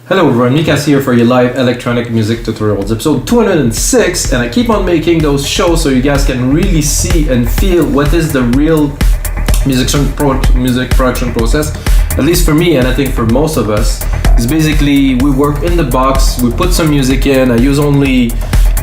Hello everyone, Mikas here for your live electronic music tutorials, episode 206, and I keep on making those shows so you guys can really see and feel what is the real music production process. At least for me, and I think for most of us, is basically we work in the box, we put some music in, I use only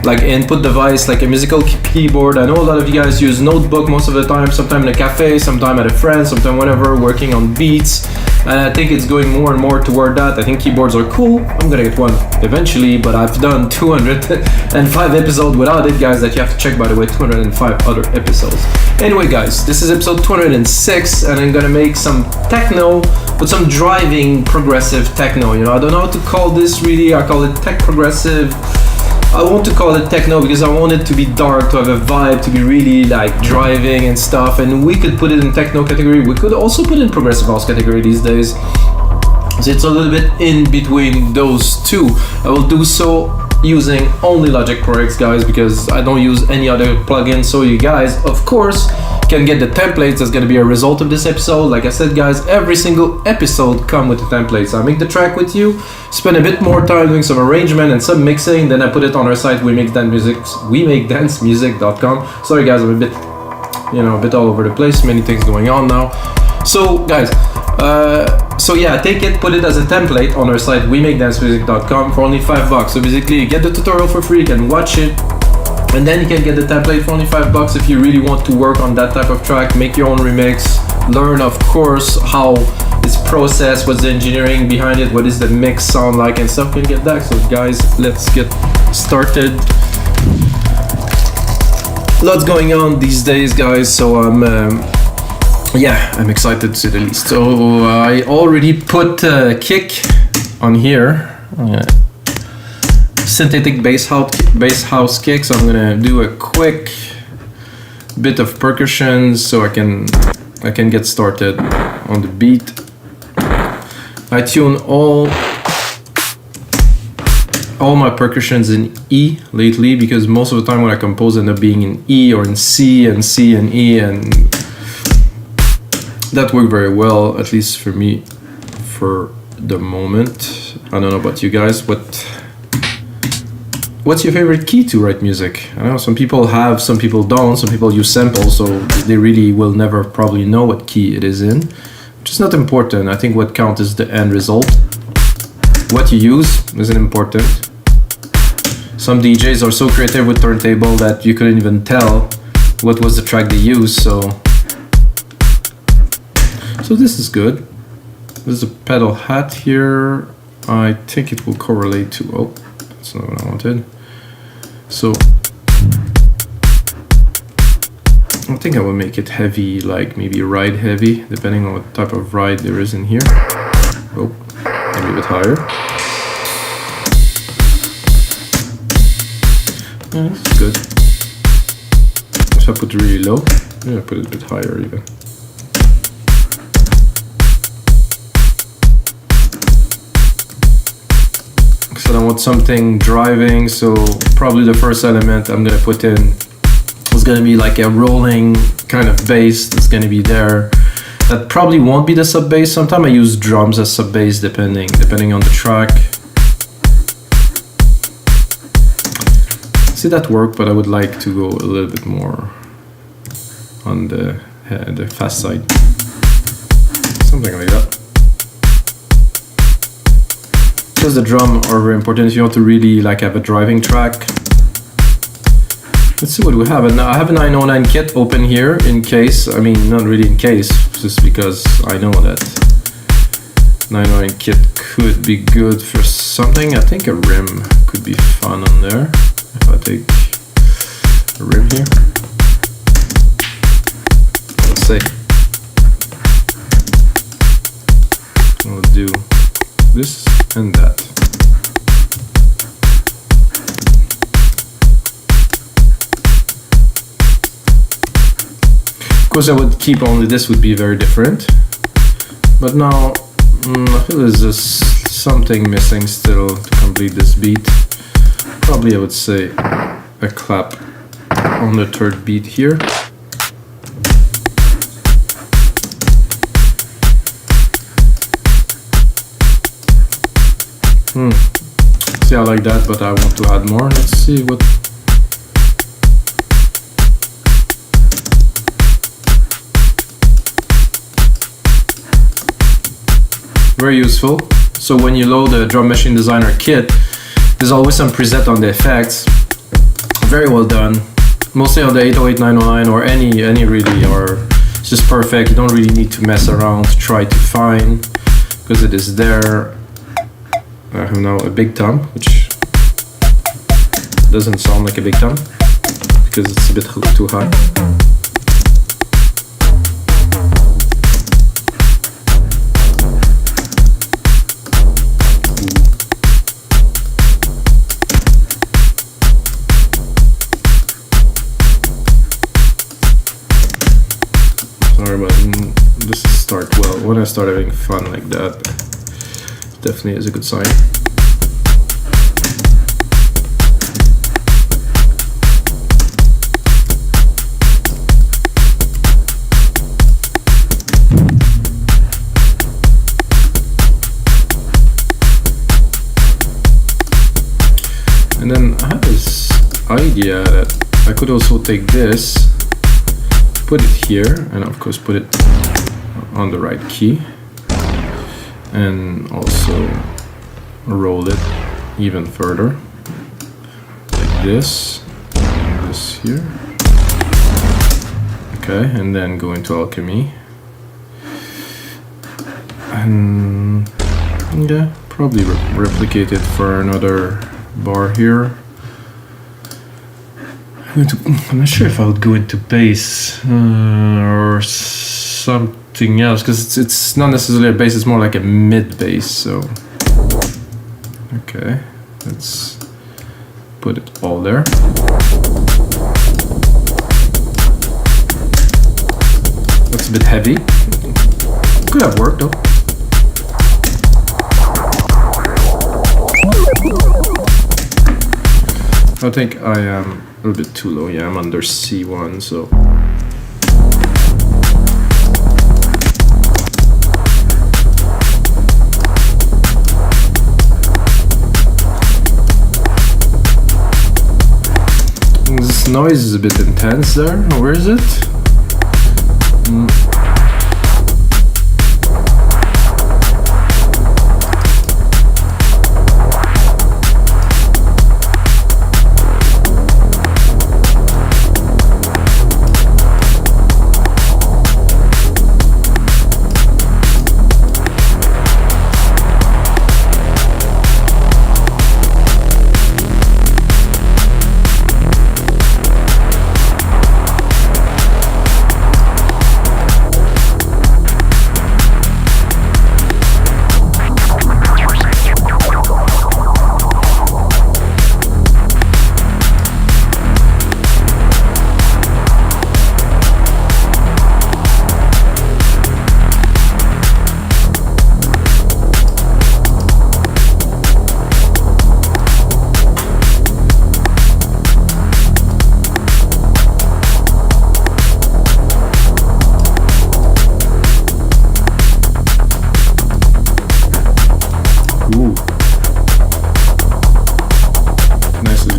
like input device like a musical keyboard. I know a lot of you guys use notebook most of the time, sometime in a cafe, sometime at a friend, sometime whenever, working on beats. And I think it's going more and more toward that. I think keyboards are cool. I'm gonna get one eventually, but I've done 205 episodes without it, guys, that you have to check, by the way, 205 other episodes. Anyway, guys, this is episode 206, and I'm gonna make some techno, but some driving progressive techno. You know, I don't know how to call this really. I call it tech progressive. I want to call it techno because I want it to be dark, to have a vibe, to be really like driving and stuff. And we could put it in techno category. We could also put it in progressive house category these days. So it's a little bit in between those two. I will do so using only Logic Pro X, guys, because I don't use any other plugin. So you guys, of course, can get the templates. That's gonna be a result of this episode. Like I said, guys, every single episode come with the templates. I make the track with you, spend a bit more time doing some arrangement and some mixing, then I put it on our site, WeMakeDanceMusic.com. Sorry guys, I'm a bit all over the place, many things going on now. So guys, so yeah, take it, put it as a template on our site, WeMakeDanceMusic.com, for only $5. So basically you get the tutorial for free, you can watch it, and then you can get the template for only $5 if you really want to work on that type of track, make your own remix, learn, of course, how it's processed, what's the engineering behind it, what does the mix sound like and stuff. You can get that. So guys, let's get started. Lots going on these days, guys, so I'm excited to say the least. So I already put kick on here. Synthetic bass house kick, so I'm gonna do a quick bit of percussions so I can get started on the beat. I tune all my percussions in E lately because most of the time when I compose end up being in E or in C and C and E, and that worked very well, at least for me for the moment. I don't know about you guys, what's your favorite key to write music? I know some people have, some people don't, some people use samples, so they really will never probably know what key it is in, which is not important. I think what counts is the end result. What you use isn't important. Some DJs are so creative with turntable that you couldn't even tell what was the track they used, so this is good. There's a pedal hat here. I think it will correlate to, oh, that's not what I wanted. So I think I will make it heavy, like maybe ride heavy, depending on what type of ride there is in here. Oh, maybe a bit higher. Yeah, that's good. If I put it really low, yeah, put it a bit higher even. So I want something driving, so probably the first element I'm gonna put in is gonna be like a rolling kind of bass that's gonna be there. That probably won't be the sub bass. Sometimes I use drums as sub bass depending on the track. See, that worked, but I would like to go a little bit more on the fast side. Something like that. Because the drum are very important if you want to really like have a driving track. Let's see what we have. And I have a 909 kit open here in case, I mean not really in case, just because I know that 909 kit could be good for something. I think a rim could be fun on there. If I take a rim here. Let's see. I'll do this and that. Of course I would keep only this, would be very different. But now I feel there's just something missing still to complete this beat. Probably I would say a clap on the third beat here. See, I like that, but I want to add more. Let's see what. Very useful. So when you load the Drum Machine Designer kit, there's always some preset on the effects. Very well done. Mostly on the 808, 909 or any really, or it's just perfect. You don't really need to mess around to try to find, because it is there. I have now a big tom, which doesn't sound like a big tom because it's a bit too high. Sorry, but this start well. When I start having fun like that, definitely is a good sign. And then I have this idea that I could also take this, put it here, and of course put it on the right key, and also roll it even further, like this, and this here. Okay, and then go into Alchemy, and yeah, probably replicate it for another bar here. I'm not sure if I would go into bass or something else, because it's not necessarily a bass, it's more like a mid bass. So okay, let's put it all there. That's a bit heavy. Could have worked though. I think I am a little bit too low. Yeah, I'm under C1, so. This noise is a bit intense there. Where is it?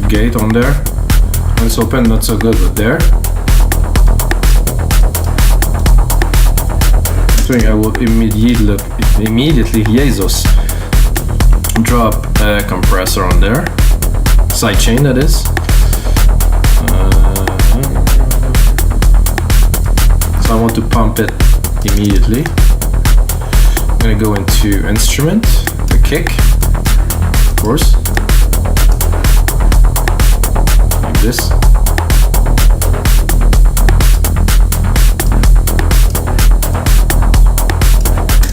Gate on there. When it's open, not so good, but there. I think I will immediately Jesus drop a compressor on there, sidechain that is. So I want to pump it immediately. I'm gonna go into instrument, the kick, of course. This.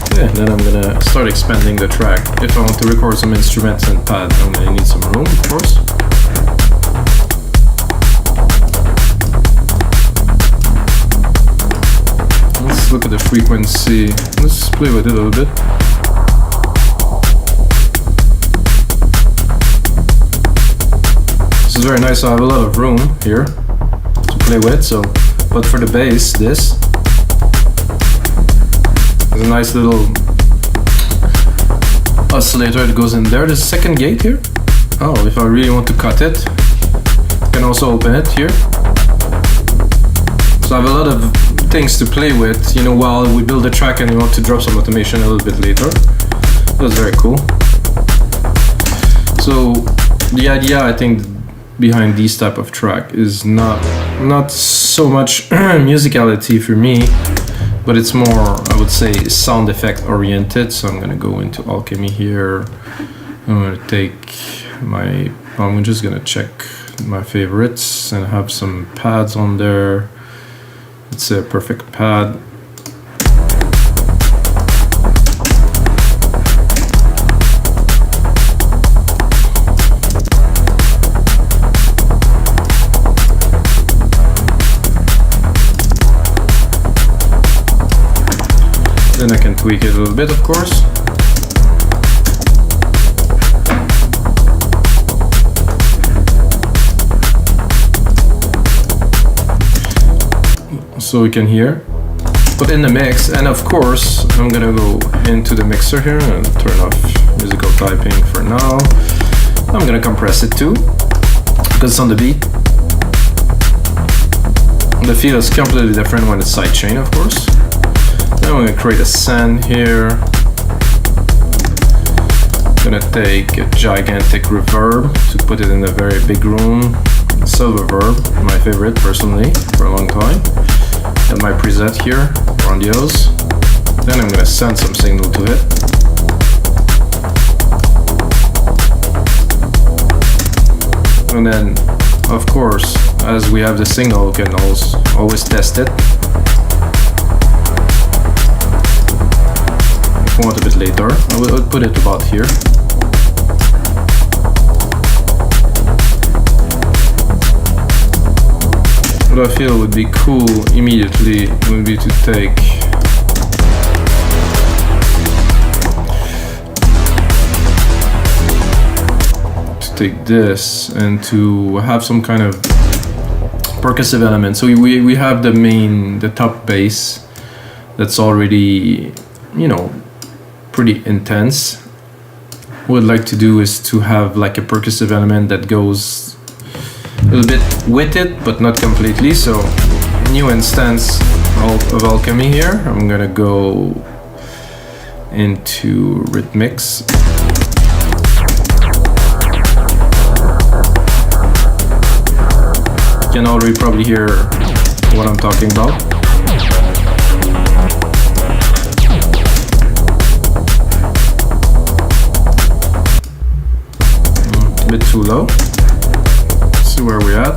Okay, then I'm gonna start expanding the track. If I want to record some instruments and pad, I'm gonna need some room, of course. Let's look at the frequency. Let's play with it a little bit. This is very nice. I have a lot of room here to play with. So, but for the bass, this is a nice little oscillator that goes in there. There's a second gate here. Oh, if I really want to cut it, I can also open it here. So I have a lot of things to play with, you know, while we build a track and we want to drop some automation a little bit later. That's very cool. So the idea, I think, behind these type of track is not so much musicality for me, but it's more, I would say, sound effect oriented. So I'm gonna go into Alchemy here. I'm gonna take I'm just gonna check my favorites and have some pads on there. It's a perfect pad. Then I can tweak it a little bit, of course. So we can hear, put in the mix, and of course I'm gonna go into the mixer here and turn off musical typing for now. I'm gonna compress it too, because it's on the beat. The feel is completely different when it's sidechain, of course. Then we're gonna create a send here. Gonna take a gigantic reverb to put it in a very big room. Silver reverb, my favorite personally for a long time. And my preset here, grandiose. Then I'm gonna send some signal to it. And then, of course, as we have the signal, we can always test it. If we want a bit later, I will put it about here. What I feel would be cool immediately would be to take this and to have some kind of percussive element. So we have the top bass that's already, you know, pretty intense. What I'd like to do is to have like a percussive element that goes a little bit with it, but not completely. So new instance of Alchemy here. I'm gonna go into rhythmics. You can already probably hear what I'm talking about. A bit too low. See where we're at.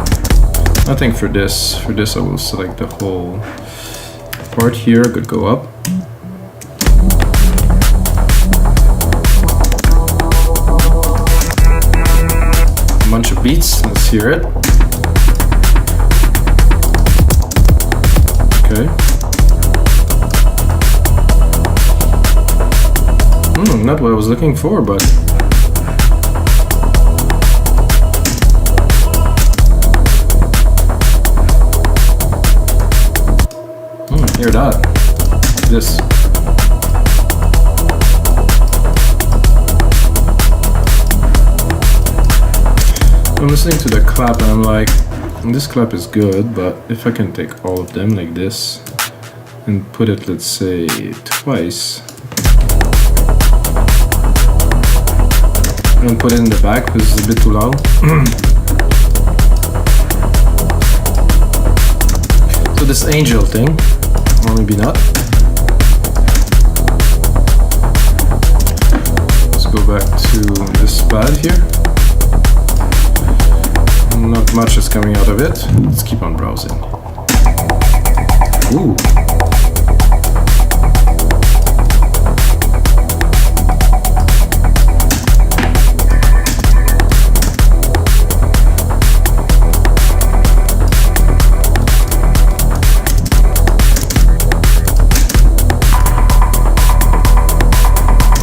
I think for this I will select the whole part here. Could go up. A bunch of beats. Let's hear it. Okay. Not what I was looking for, but hear that. This. I'm listening to the clap and I'm like, this clap is good, but if I can take all of them like this and put it, let's say, twice, and put it in the back because it's a bit too loud. So this angel thing, or maybe not. Let's go back to this pad here. Not much is coming out of it. Let's keep on browsing. Ooh.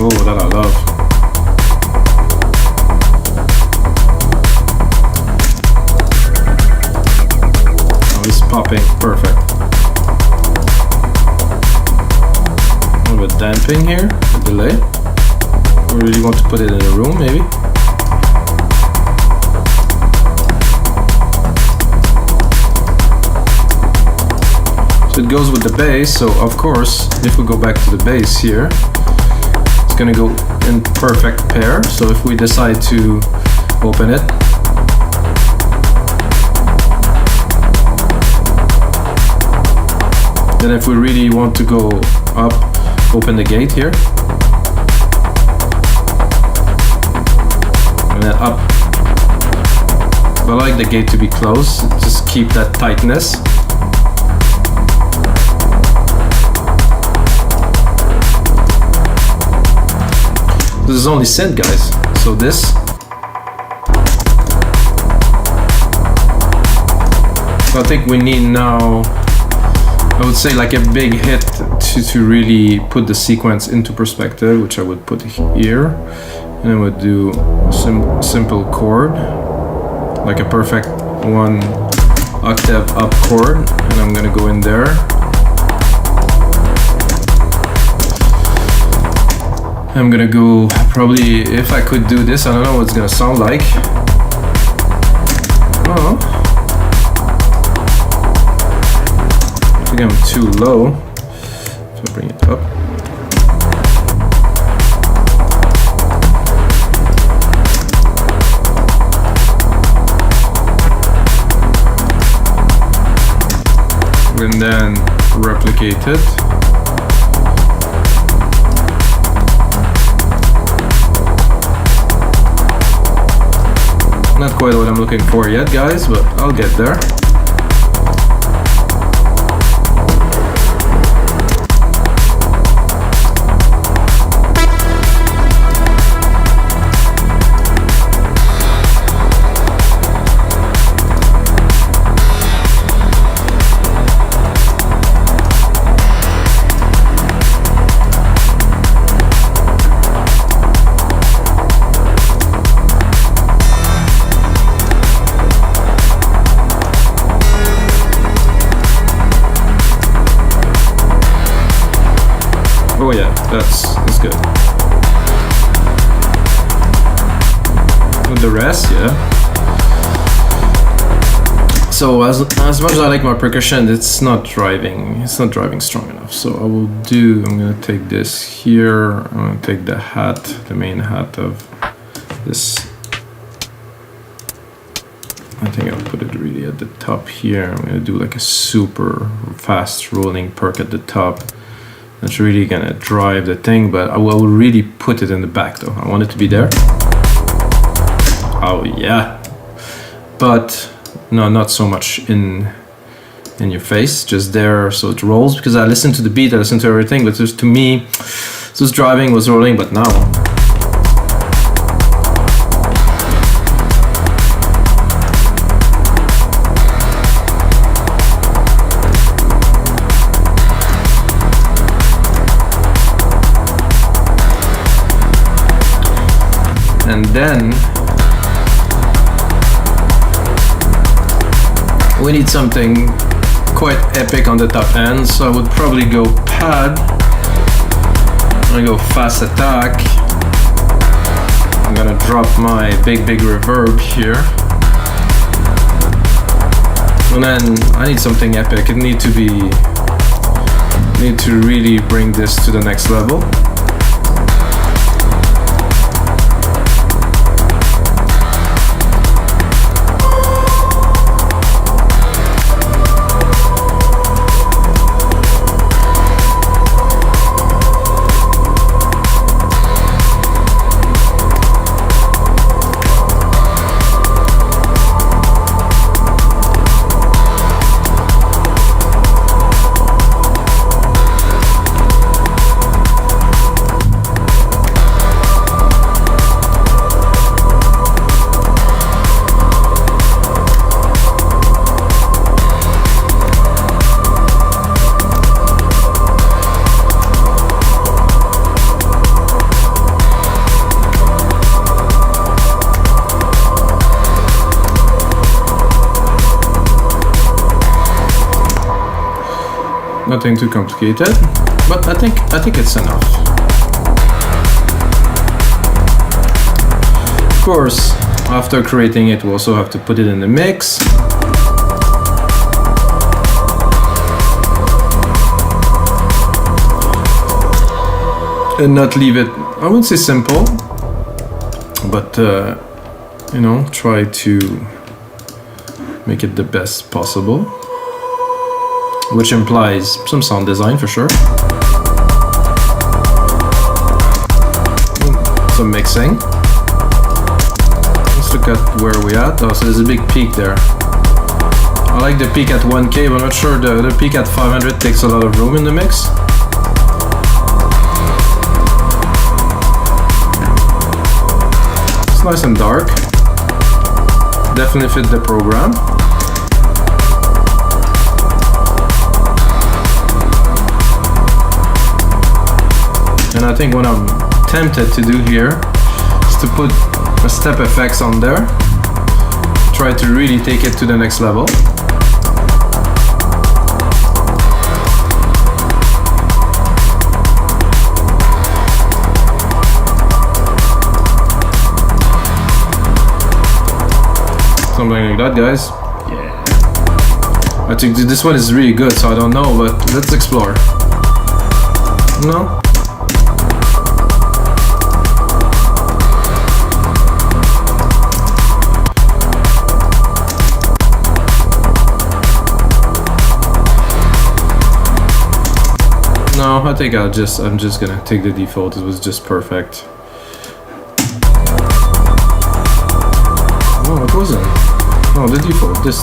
Oh, that I love. Popping, perfect. A little bit damping here, a delay. we really want to put it in a room, maybe. So it goes with the bass, so of course, if we go back to the bass here, it's gonna go in perfect pair. So if we decide to open it, then if we really want to go up, open the gate here, and then up. But I like the gate to be closed, just keep that tightness. This is only synth, guys, so this. So I think we need now, I would say, like a big hit to really put the sequence into perspective, which I would put here. And I would do a simple chord, like a perfect 1 octave up chord, and I'm gonna go in there. I'm gonna go, probably, if I could do this, I don't know what it's gonna sound like. Oh. I think I'm too low, so bring it up. And then replicate it. Not quite what I'm looking for yet, guys, but I'll get there. Oh yeah, that's good. With the rest, yeah. So as much as I like my percussion, it's not driving strong enough. So I'm gonna take this here. I'm gonna take the hat, the main hat of this. I think I'll put it really at the top here. I'm gonna do like a super fast rolling perk at the top. That's really gonna drive the thing, but I will really put it in the back though. I want it to be there. Oh yeah. But no, not so much in your face, just there so it rolls, because I listen to the beat, I listen to everything, but just to me, this was driving, was rolling, but now. And then we need something quite epic on the top end, so I would probably go pad. I'm gonna go fast attack. I'm gonna drop my big reverb here. And then I need something epic. It need to really bring this to the next level. Nothing too complicated, but I think it's enough. course, after creating it, we also have to put it in the mix. And not leave it, I wouldn't say simple, but you know, try to make it the best possible, which implies some sound design for sure. Some mixing. Let's look at where we're at. Oh, so there's a big peak there. I like the peak at 1K, but I'm not sure the peak at 500 takes a lot of room in the mix. It's nice and dark. Definitely fit the program. And I think what I'm tempted to do here is to put a step effects on there. Try to really take it to the next level. Something like that, guys. Yeah. I think this one is really good, so I don't know, but let's explore. No? No, I think I'm just gonna take the default. It was just perfect. Oh, it wasn't. No, the default. This.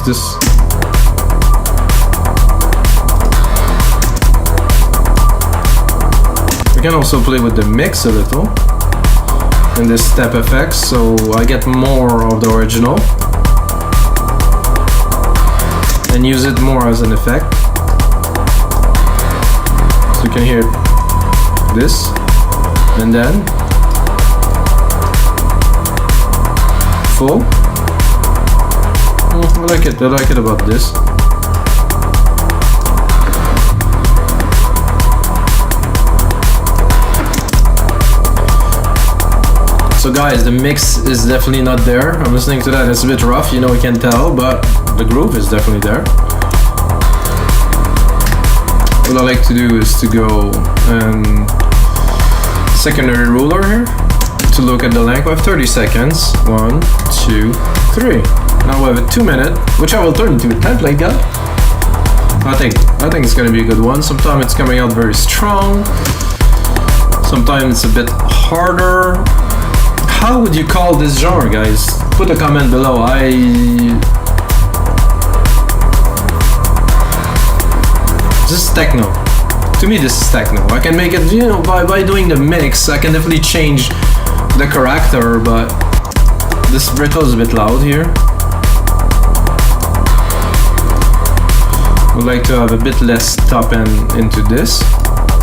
We can also play with the mix a little in this step effects, so I get more of the original and use it more as an effect. So you can hear this, and then full. Oh, I like it about this. So guys, the mix is definitely not there. I'm listening to that, it's a bit rough, you know, we can tell, but the groove is definitely there. What I like to do is to go and secondary ruler here to look at the length. We have 30 seconds. 1, 2, 3. Now we have a 2 minute, which I will turn into a template, guy. I think it's gonna be a good one. Sometimes it's coming out very strong. Sometimes it's a bit harder. How would you call this genre, guys? Put a comment below. This is techno. To me, this is techno. I can make it, you know, by doing the mix, I can definitely change the character, but this brittle is a bit loud here. Would like to have a bit less top end into this.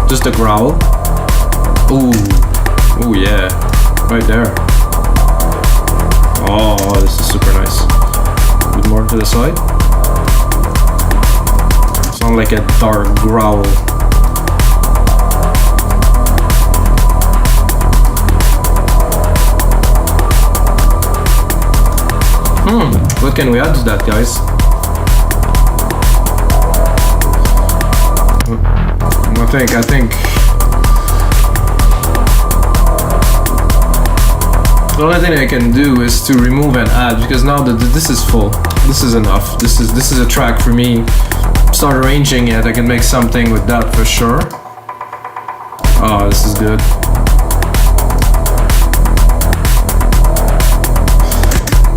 Just the growl. Ooh, yeah, right there. Oh, this is super nice. A bit more to the side. Sound like a dark growl. What can we add to that, guys? I think the only thing I can do is to remove and add, because now that this is full, this is enough. This is a track for me. Start arranging it, I can make something with that for sure. Oh, this is good.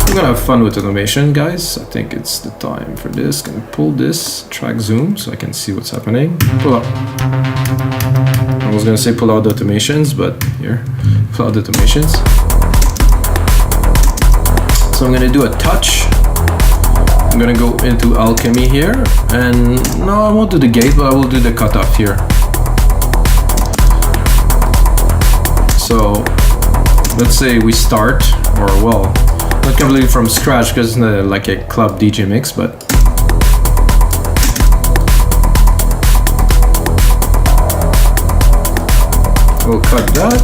I'm gonna have fun with automation, guys. I think it's the time for this. Gonna pull this track zoom so I can see what's happening. Pull up. I was gonna say pull out the automations, but here, pull out the automations. So I'm gonna do a touch. I'm gonna go into Alchemy here, and no, I won't do the gate, but I will do the cutoff here. So let's say we start, or well, not completely from scratch because it's not like a club DJ mix, but we'll cut that.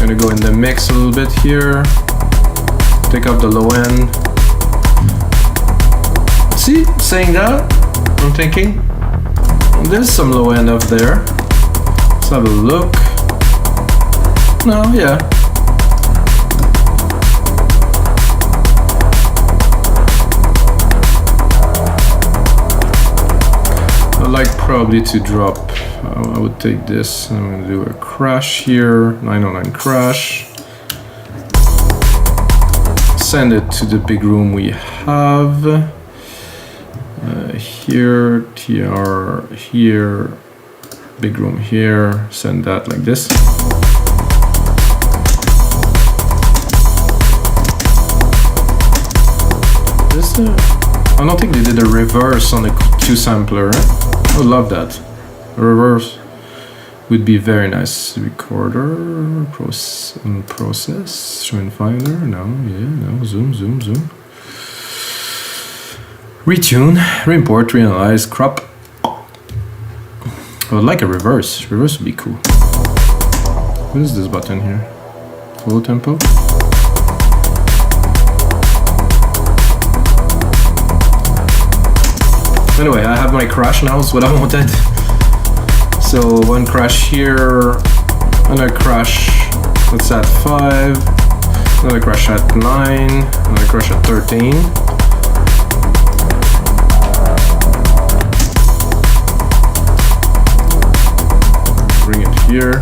gonna go in the mix a little bit here. Take up the low end. See, saying that, I'm thinking there's some low end up there. Let's have a look. No, yeah. I'd like probably to drop. I would take this. I'm gonna do a crash here. 909 crash. Send it to the big room we have. Here, TR here, big room here, send that like this. I don't think they did a reverse on the Q sampler, right? I would love that. A reverse would be very nice. Recorder, process, show in finder, no, yeah, no, zoom. Retune, reimport, reanalyze, crop. I would like a reverse. Reverse would be cool. What is this button here? Full tempo? Anyway, I have my crash now, is what I wanted. So one crash here, another crash, that's at 5, another crash at 9, another crash at 13. Bring it here.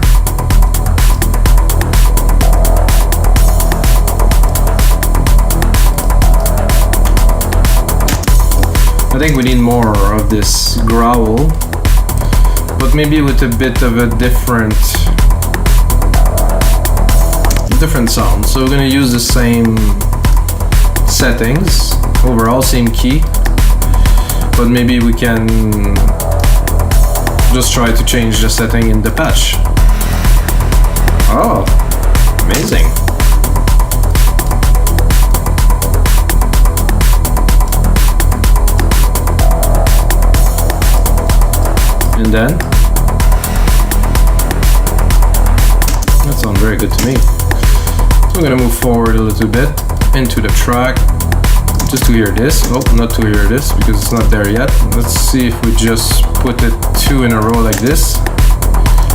I think we need more of this growl, but maybe with a bit of a different sound. So we're gonna use the same settings, overall same key, but maybe we can just try to change the setting in the patch. Oh, amazing. And then that sounds very good to me. So I'm gonna move forward a little bit into the track just to hear this. Oh, not to hear this because it's not there yet. Let's see if we just put it 2 in a row like this.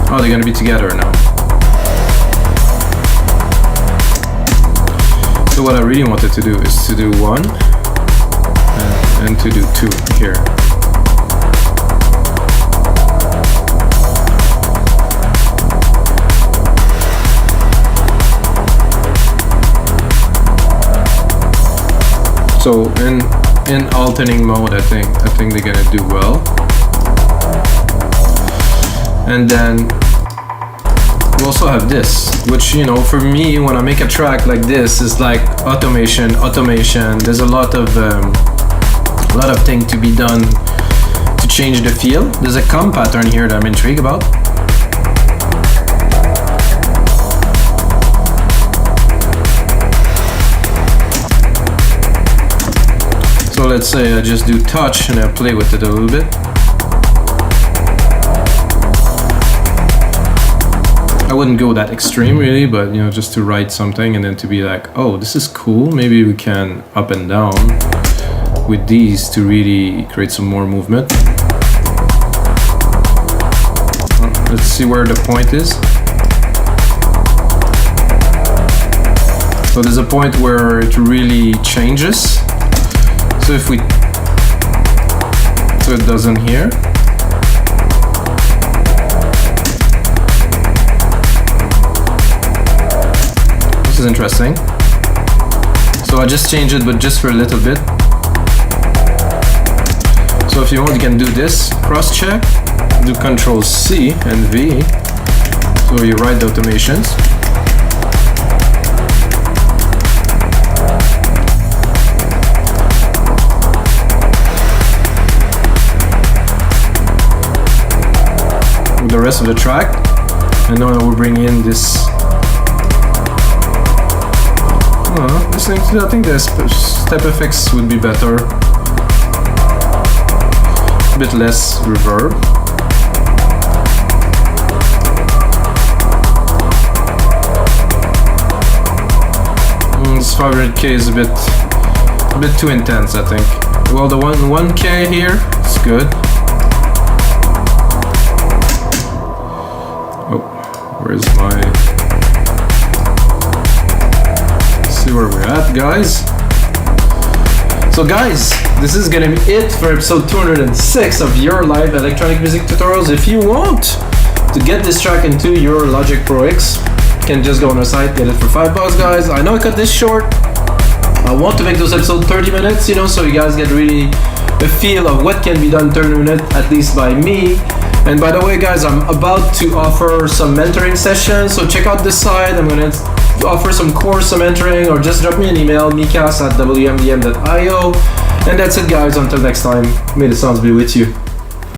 Oh, they're gonna be together now. So what I really wanted to do is to do 1 and to do 2 here. So in alternating mode, I think they're gonna do well. And then we also have this, which, you know, for me, when I make a track like this, it's like automation. There's a lot of things to be done to change the feel. There's a comp pattern here that I'm intrigued about. So let's say I just do touch and I play with it a little bit. I wouldn't go that extreme really, but you know, just to write something and then to be like, oh, this is cool. Maybe we can up and down with these to really create some more movement. Let's see where the point is. So there's a point where it really changes. So if we, so it doesn't here. This is interesting. So I just changed it, but just for a little bit. So if you want, you can do this, cross check, do Control C and V. So you write the automations. The rest of the track, and then I will bring in this. I think the step effects would be better, a bit less reverb. 500k is a bit too intense, I think. Well, the 1k here is good. Oh, where's my... Let's see where we're at, guys. So guys, this is gonna be it for episode 206 of your live electronic music tutorials. If you want to get this track into your Logic Pro X, you can just go on our site, get it for $5, guys. I know I cut this short. I want to make those episodes 30 minutes, you know, so you guys get really a feel of what can be done 30 minutes, at least by me. And by the way, guys, I'm about to offer some mentoring sessions, so check out this site. I'm gonna offer some course, some mentoring, or just drop me an email, mikas@wmdm.io. And that's it, guys. Until next time, may the sounds be with you.